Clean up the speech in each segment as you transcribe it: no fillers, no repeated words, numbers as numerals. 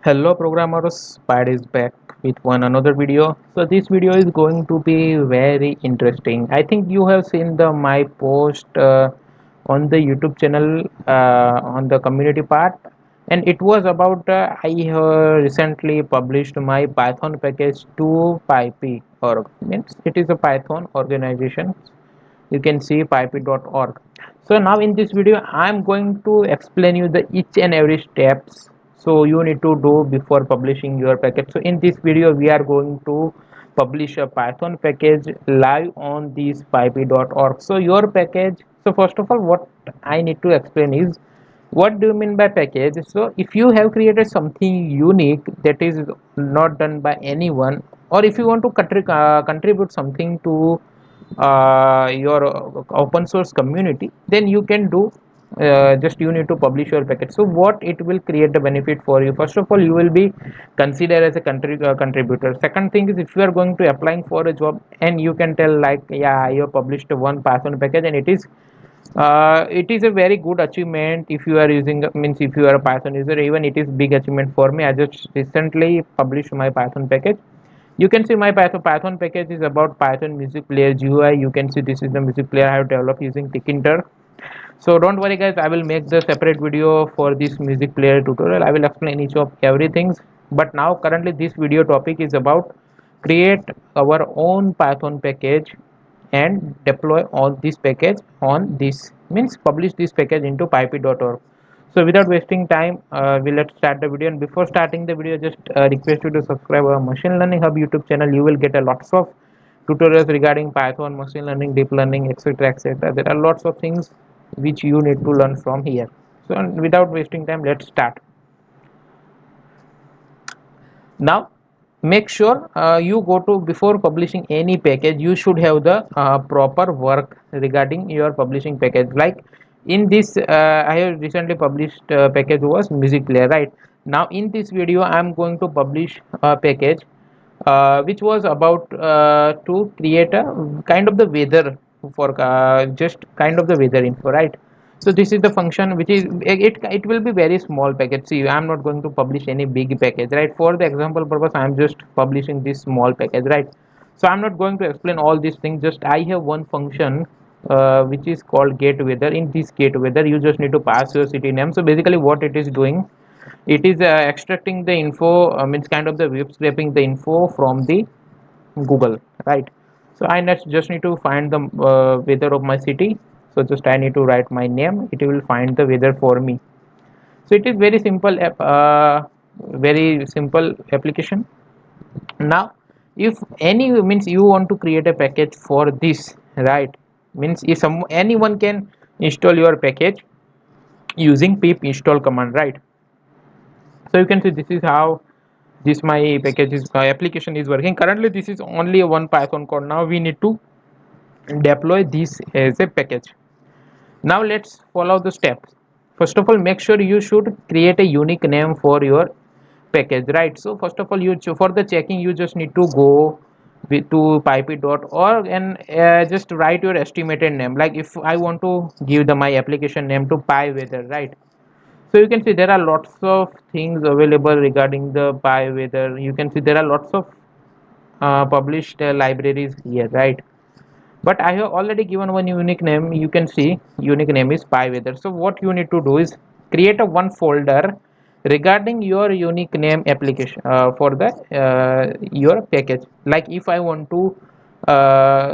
Hello programmers, Pad is back with one another video. So this video is going to be very interesting. I think you have seen the my post on the YouTube channel on the community part, and it was about I recently published my Python package to PyP.org. Means it is a Python organization. You can see pyp.org. So now in this video I'm going to explain you the each and every steps so you need to do before publishing your package. So in this video we are going to publish a Python package live on this pyp.org. So your package, so first of all what I need to explain is what do you mean by package. So if you have created something unique that is not done by anyone, or if you want to contribute something to your open source community, then you can do just you need to publish your package. So what it will create the benefit for you, first of all you will be considered as a contributor. Second thing is, if you are going to applying for a job and you can tell like, yeah, I have published one Python package and it is a very good achievement. If you are using, means if you are a Python user, even it is big achievement for me. I just recently published my Python package. You can see my Python package is about Python music player GUI. You can see this is the music player I have developed using Tkinter. So don't worry guys, I will make the separate video for this music player tutorial. I will explain each of everything. But now currently this video topic is about create our own Python package and deploy all this package on this, means publish this package into pyp.org. So without wasting time, we let's start the video. And before starting the video, just request you to subscribe our Machine Learning Hub YouTube channel. You will get a lots of tutorials regarding Python, machine learning, deep learning, etc., etc. There are lots of things which you need to learn from here. So without wasting time, let's start. Now make sure you go to, before publishing any package you should have the proper work regarding your publishing package. Like in this I have recently published package was music player, right? Now in this video I am going to publish a package which was about to create a kind of the weather for just kind of the weather info, right? So this is the function which is it will be very small package. See, I'm not going to publish any big package, right? For the example purpose I'm just publishing this small package, right? So I'm not going to explain all these things. Just I have one function which is called get weather. In this get weather you just need to pass your city name. So basically what it is doing, it is extracting the info, means kind of the web scraping the info from the Google, right? So I just need to find the weather of my city. So just I need to write my name, it will find the weather for me. So it is very simple very simple application. Now if any, means you want to create a package for this, right? Means if anyone can install your package using pip install command, right? So you can see this is how this my package is application is working. Currently this is only a one Python code. Now we need to deploy this as a package. Now let's follow the steps. First of all, make sure you should create a unique name for your package, right? So first of all, you for the checking you just need to go to pyp.org and just write your estimated name. Like if I want to give my application name to PyWeather, right? So you can see there are lots of things available regarding the PyWeather. You can see there are lots of published libraries here, right? But I have already given one unique name. You can see unique name is PyWeather. So what you need to do is create a one folder regarding your unique name application for the your package. Like if I want to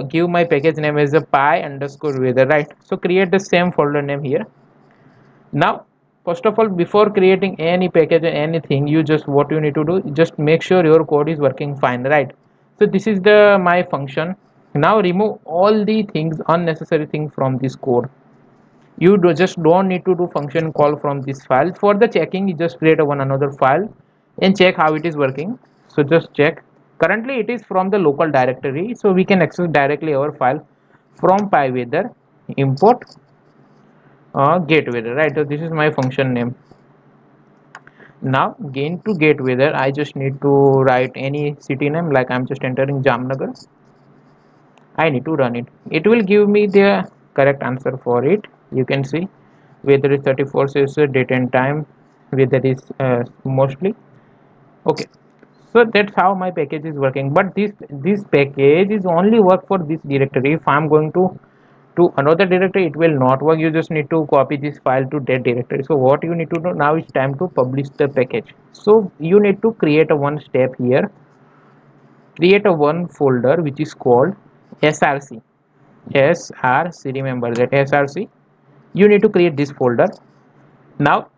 give my package name as a py underscore weather, right? So create the same folder name here. Now first of all, before creating any package or anything, you just what you need to do, just make sure your code is working fine, right? So this is the my function. Now remove all the things, unnecessary things from this code. You just don't need to do function call from this file. For the checking, you just create a one another file and check how it is working. So just check. Currently it is from the local directory, so we can access directly our file from pyweather import get weather, right? So this is my function name. Now gain to get weather, I just need to write any city name. Like I'm just entering Jamnagar. I need to run it. It will give me the correct answer for it. You can see weather is 34 Celsius, date and time. Weather is mostly. Okay, so that's how my package is working, but this package is only work for this directory. If I'm going to another directory, it will not work. You just need to copy this file to that directory. So what you need to do now, it's time to publish the package. So you need to create a one step here. Create a one folder which is called src. Src, remember that src. You need to create this folder. Now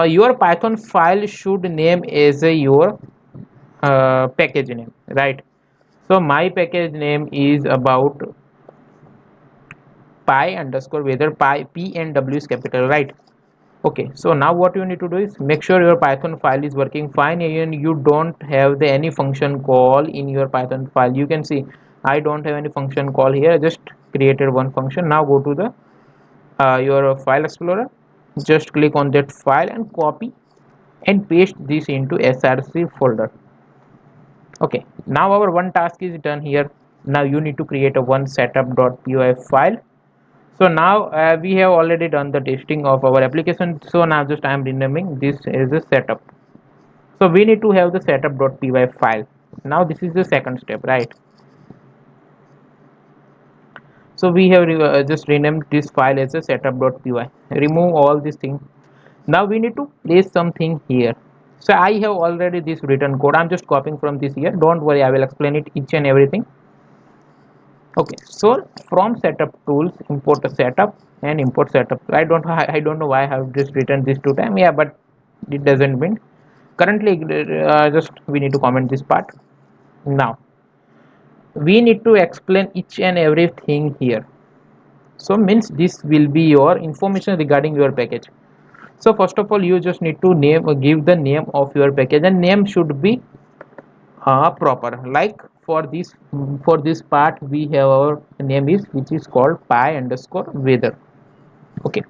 your python file should name as your package name, right? So my package name is about pi underscore weather. Pi p and w is capital, right? Okay, so now what you need to do is make sure your python file is working fine and you don't have the any function call in your python file. You can see I don't have any function call here. I just created one function. Now go to the your file explorer, just click on that file and copy and paste this into src folder. Okay, now our one task is done here. Now you need to create a one setup.py file. So now we have already done the testing of our application, so now just I am renaming this as a setup. So we need to have the setup.py file. Now this is the second step, right? So we have just renamed this file as a setup.py. Remove all these things. Now we need to place something here. So I have already this written code. I'm just copying from this here. Don't worry, I will explain it each and everything. Okay, so from setup tools, import a setup and import setup. I don't know why I have just written this two times. Yeah, but it doesn't mean currently. Just we need to comment this part. Now we need to explain each and everything here. So means this will be your information regarding your package. So first of all, you just need to give the name of your package, and name should be proper. Like for this part, we have our name is which is called pi underscore weather. Okay.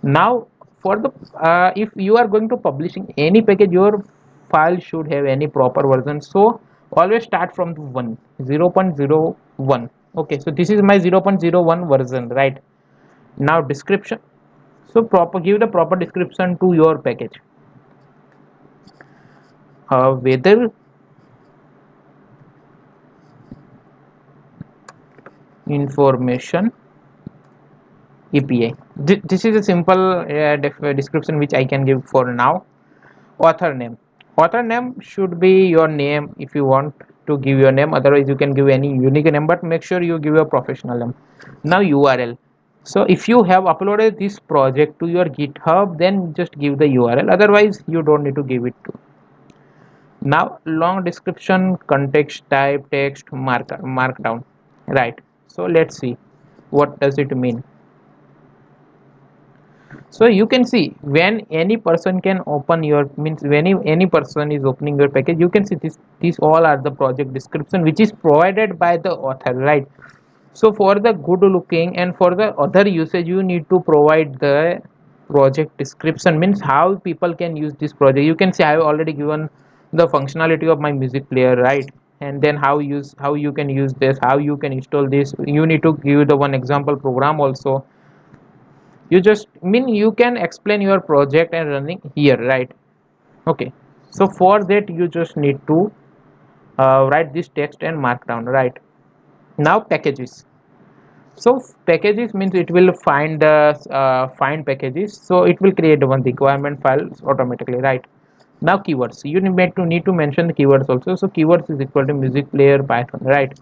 Now for the if you are going to publishing any package, your file should have any proper version. So always start from the 0.01. Okay, so this is my 0.01 version, right? Now description. So proper, give the proper description to your package. Weather information API. This is a simple description which I can give for now. Author name. Author name should be your name if you want to give your name. Otherwise, you can give any unique name, but make sure you give a professional name. Now URL. So if you have uploaded this project to your GitHub, then just give the URL. Otherwise, you don't need to give it to. Now long description, context type, text, markdown. Right. So let's see what does it mean. So you can see when any person can open your means when any person is opening your package, you can see these all are the project description which is provided by the author, right? So for the good looking and for the other usage, you need to provide the project description, means how people can use this project. You can see I have already given the functionality of my music player, right? And then how you can use this, how you can install this. You need to give the one example program also. You just mean you can explain your project and running here, right? Okay, so for that you just need to write this text and mark down, right? Now packages. So packages means it will find packages, so it will create one requirement files automatically, right? Now keywords, you need to mention the keywords also. So keywords is equal to music player python, right?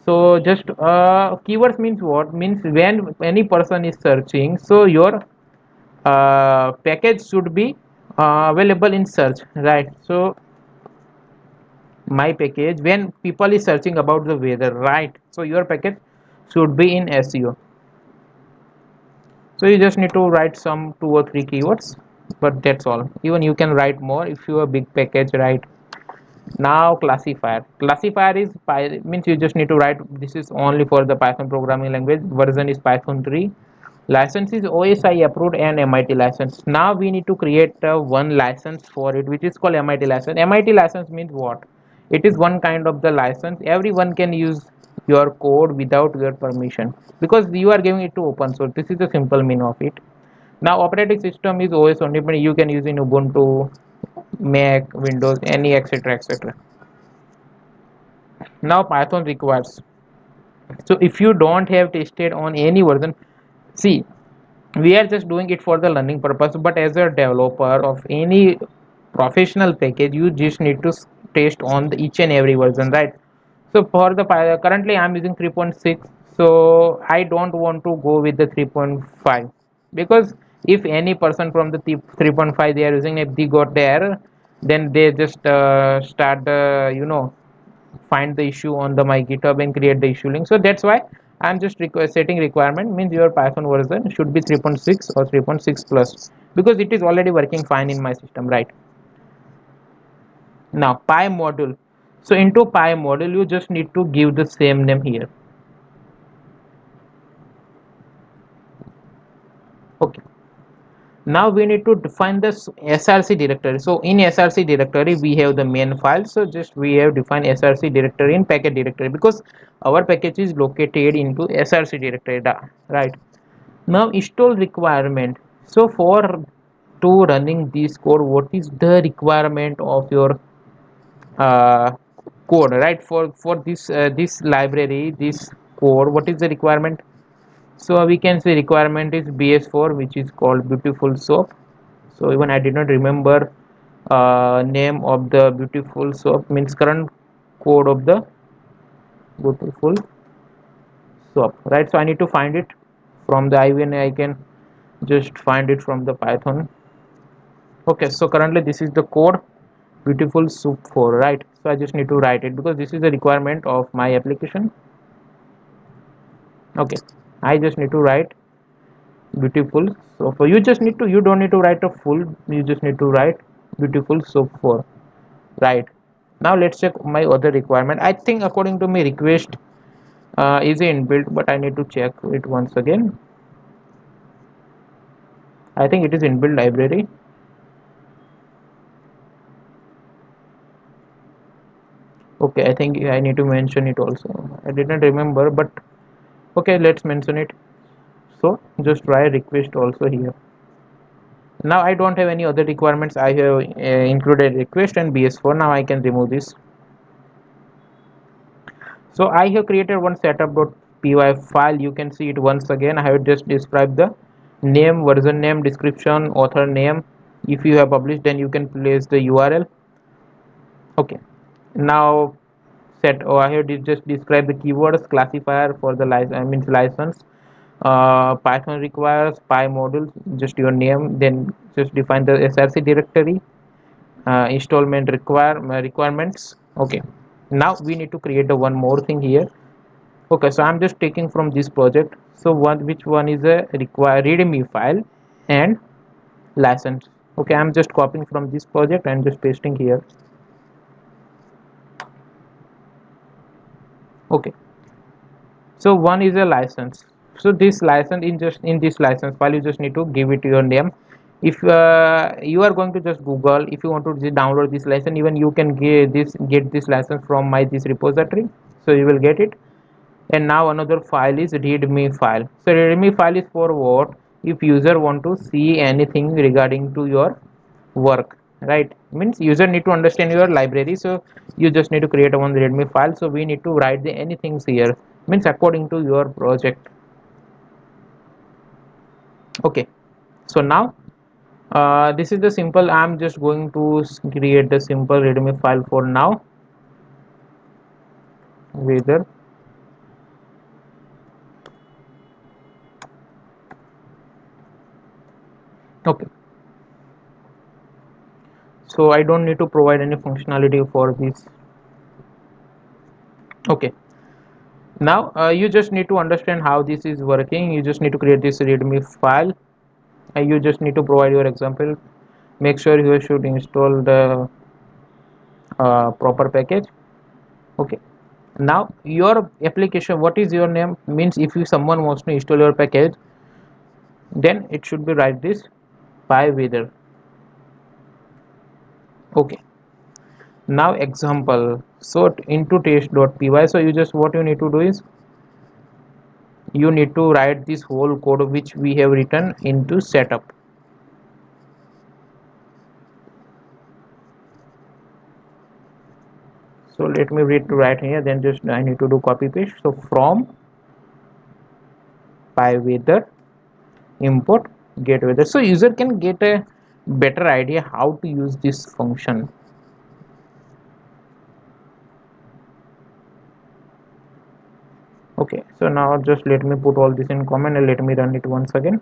So just keywords means what, means when any person is searching, so your package should be available in search, right? So my package when people is searching about the weather, right? So your package should be in SEO. So you just need to write some 2 or 3 keywords, but that's all. Even you can write more if you have a big package, right? Now classifier is means you just need to write this is only for the python programming language. Version is python 3. License is OSI approved and MIT license. Now we need to create one license for it which is called MIT license. MIT license means what? It is one kind of the license. Everyone can use your code without your permission because you are giving it to open source. This is the simple meaning of it. Now operating system is OS only, but you can use in Ubuntu, Mac, Windows, any etc etc. Now Python requires, so if you don't have tested on any version, see, we are just doing it for the learning purpose, but as a developer of any professional package, you just need to test on the each and every version, right? So for the currently I'm using 3.6, so I don't want to go with the 3.5, because if any person from the 3.5 they are using, if they got the error, then they just start the find the issue on the my GitHub and create the issue link. So that's why I'm just setting requirement, means your Python version should be 3.6 or 3.6 plus, because it is already working fine in my system, right? Now PyModule, so into PyModule you just need to give the same name here. Okay, now we need to define this src directory. So in src directory we have the main file, so just we have defined src directory in package directory, because our package is located into src directory, right? Now install requirement, so for to running this code, what is the requirement of your uh, code, right? For this library, this code, what is the requirement? So we can say requirement is bs4, which is called beautiful soap. So even I did not remember name of the beautiful soap, means current code of the beautiful soap, right? So I need to find it from the IVN. I can just find it from the Python. Okay, so currently this is the code beautiful soup 4, right? So I just need to write it because this is the requirement of my application. Okay, I just need to write beautiful. So for you just need to, you don't need to write a full, you just need to write beautiful soup 4, right? Now let's check my other requirement. I think according to me request is inbuilt, but I need to check it once again. I think it is inbuilt library. Okay, I think I need to mention it also. I didn't remember, but okay, let's mention it. So just try request also here. Now I don't have any other requirements. I have included request and bs4. Now I can remove this. So I have created one setup.py file. You can see it once again. I have just described the name, version name, description, author name. If you have published, then you can place the URL. Okay, now set, oh, I have just described the keywords, classifier for the license, I mean license. Python requires PyModule, just your name, then just define the src directory, installment requirements. Okay, now we need to create the one more thing here. Okay, so I'm just taking from this project, so which one is a require readme file and license. Okay, I'm just copying from this project and just pasting here. Okay, so one is a license. So this license, in this license file you just need to give it your name. If you are going to just google, if you want to download this license, even you can get this license from my this repository, so you will get it. And now another file is readme file. So readme file is for what? If user want to see anything regarding to your work, right? Means user need to understand your library, so you just need to create a one readme file. So we need to write the anything here, means according to your project. Okay, so now this is the simple, I'm just going to create the simple readme file for now. Whether, okay, so I don't need to provide any functionality for this. Okay, now you just need to understand how this is working. You just need to create this readme file, and you just need to provide your example. Make sure you should install the proper package. Okay, now your application, what is your name, means if you someone wants to install your package, then it should be write this PyWeather. Okay, now example, so into test.py, so you just what you need to do is you need to write this whole code which we have written into setup. So let me read to write here, then just I need to do copy paste. So from pyweather import get weather, so user can get a better idea how to use this function. Okay, so now just let me put all this in comment and let me run it once again.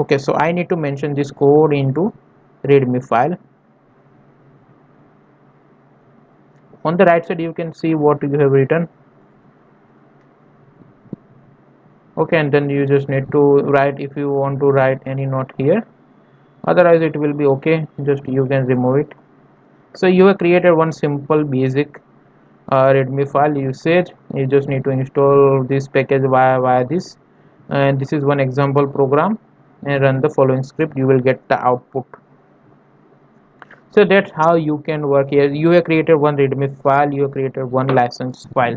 Okay, so I need to mention this code into readme file. On the right side you can see what you have written. Okay, and then you just need to write if you want to write any note here, otherwise it will be okay, just you can remove it. So you have created one simple basic readme file usage. You just need to install this package via this, and this is one example program, and run the following script, you will get the output. So that's how you can work here. You have created one readme file, you have created one license file.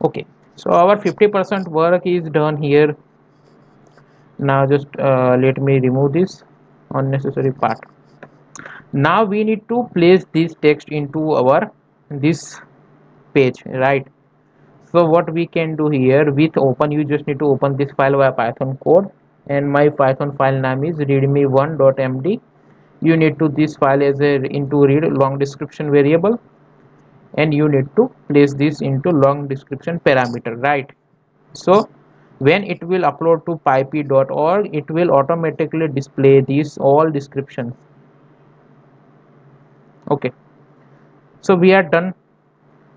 Okay, so our 50% work is done here. Now just let me remove this unnecessary part. Now we need to place this text into our this page, right? So what we can do here with open, you just need to open this file via python code, and my python file name is readme1.md. you need to this file as a into read long description variable, and you need to place this into long description parameter, right? So when it will upload to pyp.org, it will automatically display these all descriptions. Okay, so we are done.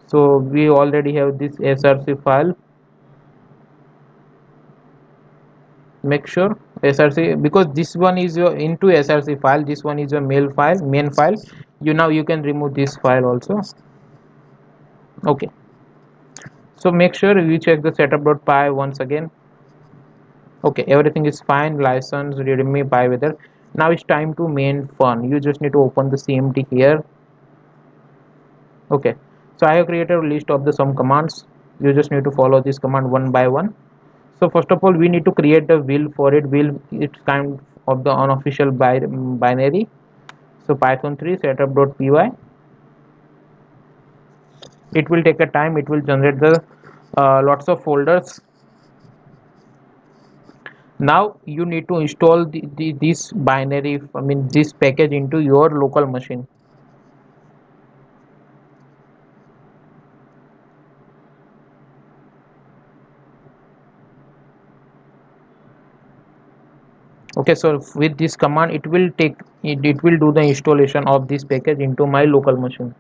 So we already have this src file. Make sure src, because this one is your into src file, this one is your main file. You now you can remove this file also. Okay, so make sure you check the setup.py once again. Okay, everything is fine, license readme pyweather. Now it's time to main fun. You just need to open the cmd here. Okay, so I have created a list of the some commands. You just need to follow this command one by one. So first of all we need to create the will for it. Will, it's kind of the unofficial binary. So python 3 setup.py, it will take a time, it will generate the lots of folders. Now you need to install this binary, I mean this package into your local machine. Okay, so with this command it will take it will do the installation of this package into my local machine.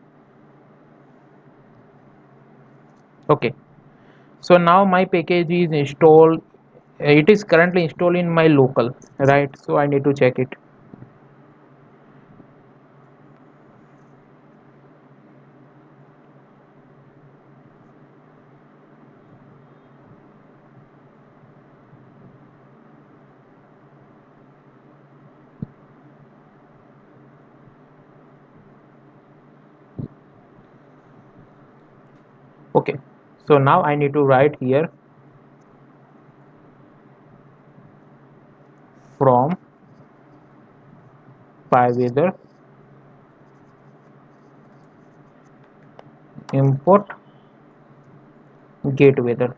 Okay, so now my package is installed. It is currently installed in my local, right? So I need to check it. Okay, so now I need to write here from pyweather import get weather.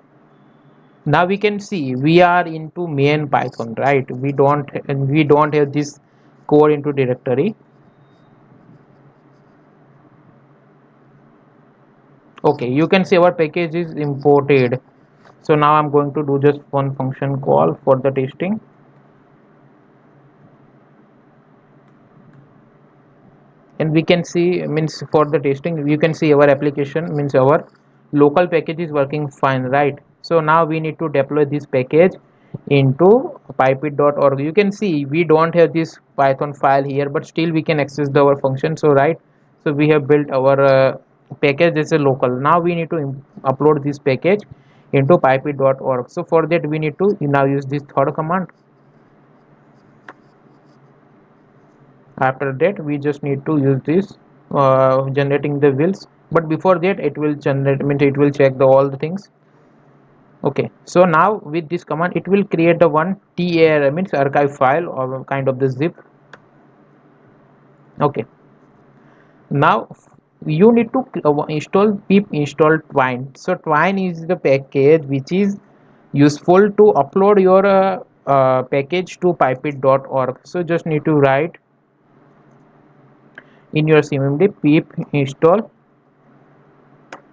Now we can see we are into main python, right? We don't have this code into directory. Okay, you can see our package is imported. So now I'm going to do just one function call for the testing, and we can see means for the testing you can see our application means our local package is working fine, right? So now we need to deploy this package into pipeit.org. You can see we don't have this python file here, but still we can access our function. So right, so we have built our package as a local. Now we need to upload this package into pipeit.org. So for that we need to now use this third command. After that we just need to use this generating the wheels. but before that it will generate, means it will check the all the things. Okay, so now with this command it will create the one tar, means archive file or kind of the zip. Okay, now you need to install pip install twine. So twine is the package which is useful to upload your package to pipeit.org. so just need to write in your cmd pip install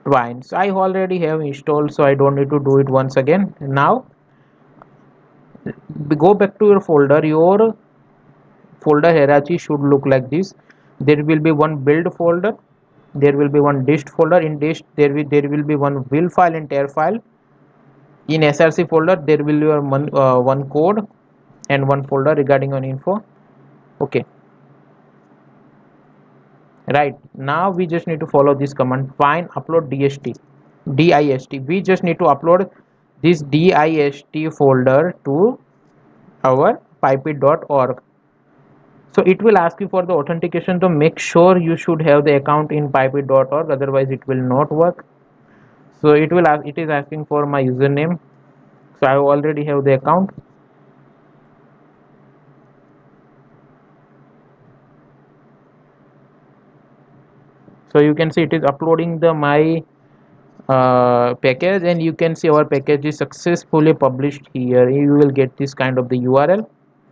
twine. So I already have installed, so I don't need to do it once again. Now go back to your folder. Your folder hierarchy should look like this. There will be one build folder, there will be one dist folder. In dist there will be one will file and tar file. In src folder there will be one code and one folder regarding on info. Okay, right, now we just need to follow this command, find upload dist. We just need to upload this dist folder to our pipeit.org. so it will ask you for the authentication, to make sure you should have the account in pipeit.org, otherwise it will not work. So it is asking for my username, so I already have the account. So you can see it is uploading the my package, and you can see our package is successfully published here. You will get this kind of the url,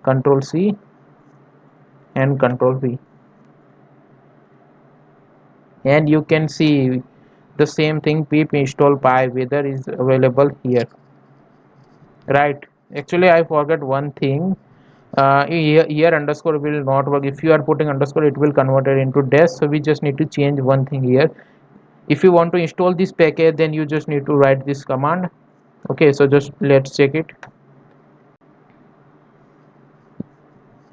control c and control v, and you can see the same thing, pip install pyweather is available here. Right, actually I forgot one thing. Here underscore will not work. If you are putting underscore it will convert it into dash, so we just need to change one thing here. If you want to install this package, then you just need to write this command. Okay, so just let's check it.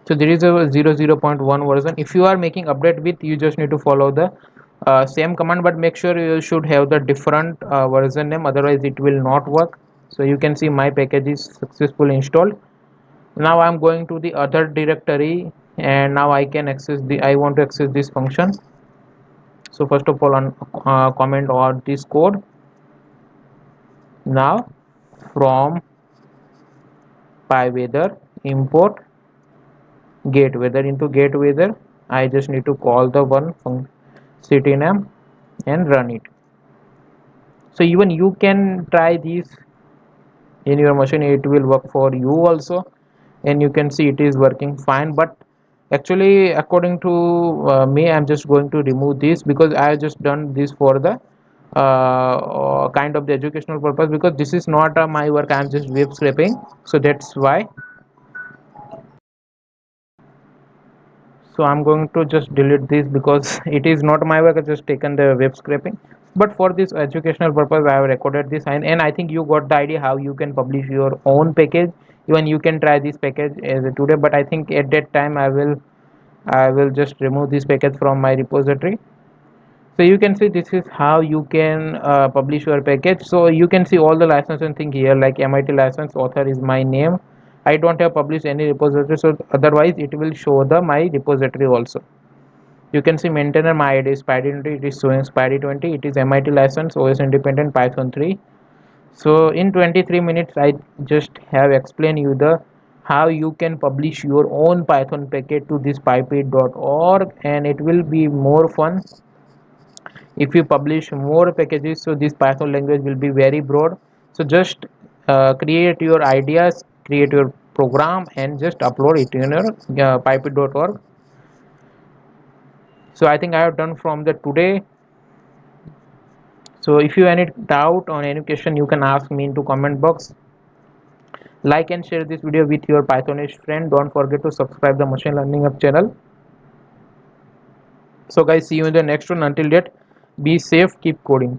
So there is a 0.1 version. If you are making update with, you just need to follow the same command, but make sure you should have the different version name, otherwise it will not work. So you can see my package is successfully installed. Now I'm going to the other directory, and now I can access the, I want to access this function. So first of all on comment on this code. Now from pyweather import get weather. Into get weather I just need to call the one city name and run it. So even you can try this in your machine, it will work for you also, and you can see it is working fine. But actually according to me, I'm just going to remove this, because I have just done this for the kind of the educational purpose, because this is not my work, I'm just web scraping, so that's why. So I'm going to just delete this, because it is not my work, I just taken the web scraping. But for this educational purpose I have recorded this, and I think you got the idea how you can publish your own package. Even you can try this package as today, but I think at that time I will just remove this package from my repository. So you can see this is how you can publish your package. So you can see all the license and thing here, like MIT license, author is my name. I don't have published any repository, so otherwise it will show the my repository also. You can see maintainer, my id is spidey20, it is showing spidey20, it is MIT license, OS independent, python 3. So in 23 minutes I just have explained you the how you can publish your own python package to this pipeit.org, and it will be more fun if you publish more packages. So this python language will be very broad. So just create your ideas, create your program, and just upload it in your pipeit.org. So I think I have done from the today. So if you have any doubt on any question, you can ask me into comment box. Like and share this video with your pythonish friend. Don't forget to subscribe the machine learning up channel. So guys, see you in the next one. Until that, be safe, keep coding.